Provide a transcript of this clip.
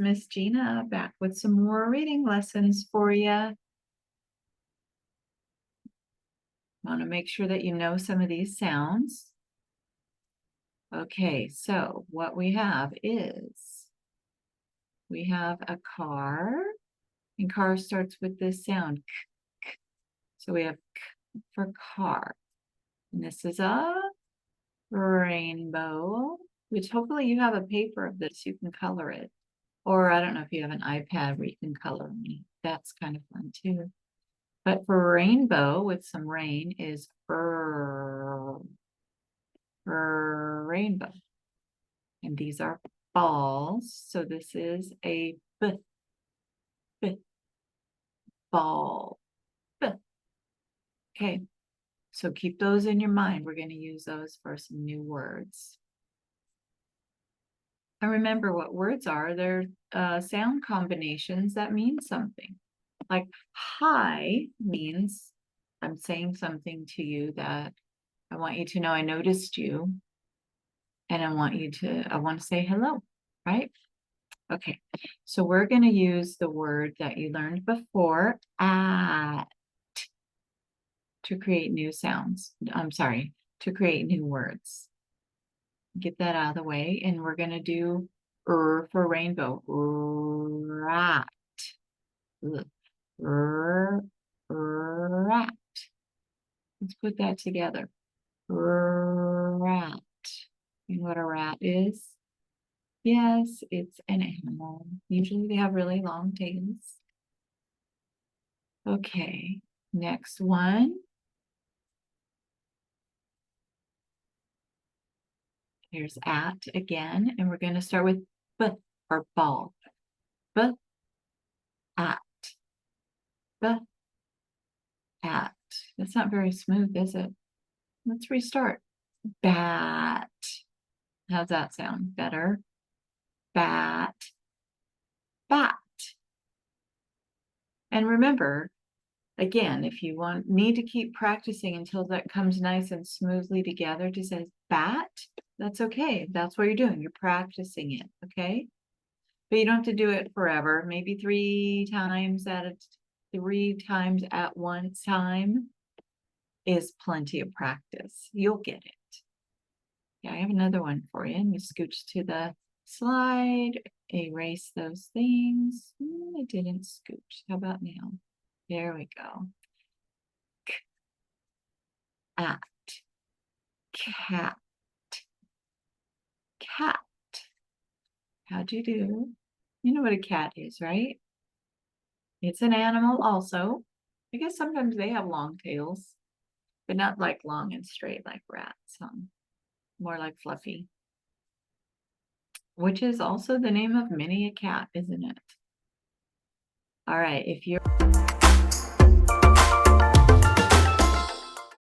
Miss Gina back with some more reading lessons for you. I want to make sure that you know some of these sounds. Okay, so what we have is we have a car, and car starts with this sound k, k. So we have k for car. And this is a rainbow, which hopefully you have a paper of this, you can color it. Or I don't know if you have an iPad where you can color me. That's kind of fun too. But for rainbow with some rain is rainbow. And these are balls. So this is a b, ball. B. Okay. So keep those in your mind. We're going to use those for some new words. And remember what words are. They're sound combinations that mean something. Like hi means I'm saying something to you that I want you to know I noticed you. And I want to say hello, right? Okay, so we're going to use the word that you learned before, at, to create new sounds. I'm sorry, to create new words. Get that out of the way, and we're going to do for rainbow. Rat. Rat. Let's put that together. Rat. You know what a rat is? Yes, it's an animal. Usually they have really long tails. Okay, next one. Here's at again, and we're going to start with b or ball. B, at. B, at. That's not very smooth, is it? Let's restart. Bat. How's that sound? Better? Bat. Bat. And remember, again, if you need to keep practicing until that comes nice and smoothly together to say bat, that's okay. That's what you're doing. You're practicing it, okay? But you don't have to do it forever. Maybe 3 times at one time is plenty of practice. You'll get it. Yeah, I have another one for you. And you scooch to the slide, erase those things. I didn't scooch. How about now? There we go. At. Cat. Cat. How'd you do? You know what a cat is, right? It's an animal also. I guess sometimes they have long tails, but not like long and straight like rats. More like fluffy. Which is also the name of many a cat, isn't it? All right, if you're